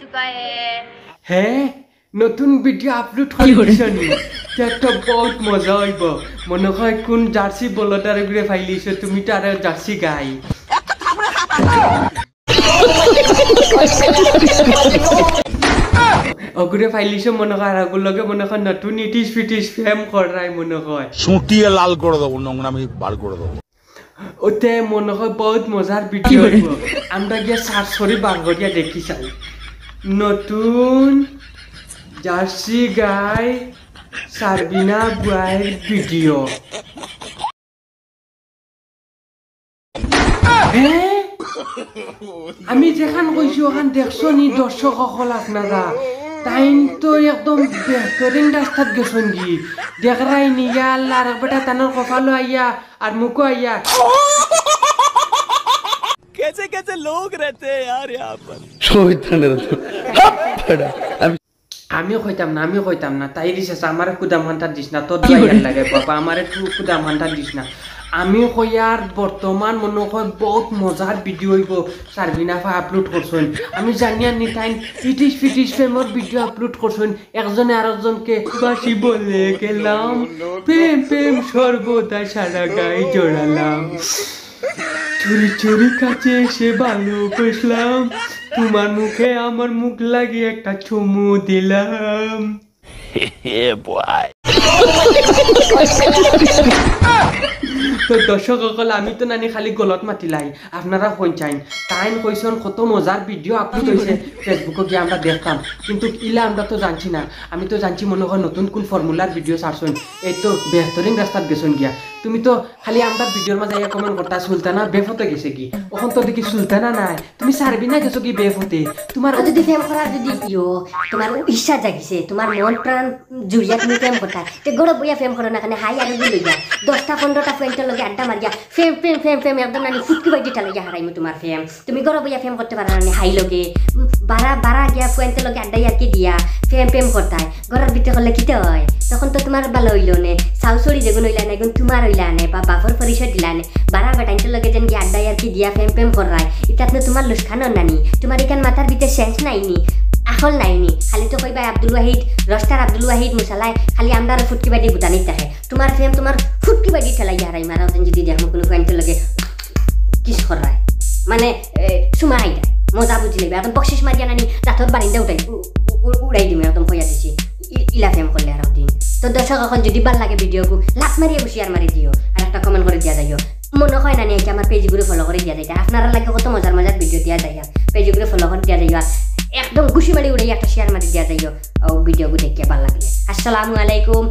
चुका है। হ্যাঁ নতুন ভিডিও আপলোড করিছনি তো বহুত মজা হইব মনে হয় কোন জার্সি বলটারে ঘুরে ফাইলিছ তুমি তো আর জার্সি গাই অগুরে ফাইলিছ মনে হয় আর লগে মনে হয় নতুন ইটিস ফিটিস ফেম করাই মনে হয় সুটিয়ে লাল করে দেবো নোংরামি বার করে দেবো ওতে মনে হয় বহুত মজার ভিডিও হইব আমরা গিয়ে সার্চ করি বাঙ্গরিয়া দেখি চাই নতুন জার্সি গাই সারবিনা বুয়াইয়ের ভিডিও আমি যেখান কইছি ওখান দেখছো নি দর্শক সকল আপনারা টাইম তো একদম বেহতরিন রাস্তাত গেছন কি দেখরাই নিয়া আল্লাহ আর বেটা তানোর কপালো আইয়া আর মুখো আইয়া कैसे कैसे लोग रहते हैं यार यहाँ पर আমি কইতাম না তাই দিছে আমার কুদাম ঘন্টা দিস না তোর দয়ার লাগে বাবা আমারে তুই কুদাম ঘন্টা দিস না আমি কইয়ার বর্তমান মনে হয় বহুত মজার ভিডিও হইব সারবিনাফা আপলোড করছেন আমি জানি নি টাইম ইটিস ফিটিস ফেমর ভিডিও আপলোড করছেন একজনে আরেকজনকে বাসি বলে গেলাম প্রেম প্রেম সর্বদা সারা গায়ে জড়ালাম চুরি চুরি কাছে এসে ভালোবাসলাম তোমার মুখে আমার মুখ লাগিয়ে একটা চুমু দিলাম তো দর্শক সকল আমি তো নানি খালি গলত মাতিলাই আপনারা কোন চাইন টাইম কইছেন কত মজার ভিডিও আপলোড হয়েছে ফেসবুকে গিয়ে আমরা দেখতাম কিন্তু ইলা আমরা তো জানছি না আমি তো জানছি মনে হয় নতুন কোন ফর্মুলার ভিডিও ছাড়ছেন এই তো বেহতরিন রাস্তাত গেছেন গিয়া তুমি তো খালি আমরা ভিডিওর মাঝে কমেন্ট করতা সুলতানা বেফতে গেছে কি ওখান তো দেখি সুলতানা নাই তুমি সারবিনা গেছো কি বেফতে তোমার যদি ফেম করার যদি তোমার ইচ্ছা জাগিছে তোমার মন প্রাণ জুড়িয়া তুমি ফেম করতা তে গড় বইয়া ফেম করো না কানে হাই আর দি লইয়া 10টা 15টা ফ্রেন্ডের লগে আড্ডা মারিয়া ফেম ফেম ফেম ফেম একদম নানি ফুটকি বাইটা লইয়া হারাইমু তোমার ফেম তুমি গড় বইয়া ফেম করতে পারো না হাই লগে বারা গিয়া ফ্রেন্ডের লগে আড্ডা আর কি দিয়া ফেম ফেম করতাই গড়ার ভিতরে হলে কিতে হয় তখন তো তোমার ভালো হইলো নে সাউসড়ি যেগুন হইলা না গুণ তোমার হইলা নে বা বাপর পরিচয় দিলা নে বারা বেটাইনটার লগে যেন গিয়া আড্ডা আর কি দিয়া ফেম ফেম করাই এটা তোমার লুসখানো নানি তোমার এখান মাথার ভিতরে সেন্স নাইনি আসল নাইনি খালি তো কইবা আব্দুল ওয়াহিদ রস্টার আব্দুল ওয়াহিদ মুসালাই খালি আমরা ফুটকি বাড়ি বুটানি থাকে তোমার ফেম তোমার ফুটকি বাড়ি ঠেলাই হারাই মারা যদি দেখো কোনো ফ্রেন্ডের লগে কিস করায় মানে সুমাই দেয় মজা বুঝি নেবে একদম বকশিস মারিয়া নানি জাতর বারিন্দা উড়াই দিমে একদম কইয়া দিছি ইলা ফেম করলে আর দিন তো দর্শক এখন যদি ভাল লাগে ভিডিওকে লাখ মারিয়ে বসি আর মারি দিও আর একটা কমেন্ট করে দিয়া যাইও মনে হয় না নিয়ে আমার পেজগুলো ফলো করে দিয়া যায় আপনারা লাগে কত মজার মজার ভিডিও দিয়া যায় পেজগুলো ফলো করে দিয়া যাইও আর একদম খুশি মারি উড়াই একটা শেয়ার মারি দিয়া যাইও ভিডিওগুলো দেখে ভালো লাগলে আসসালামু আলাইকুম।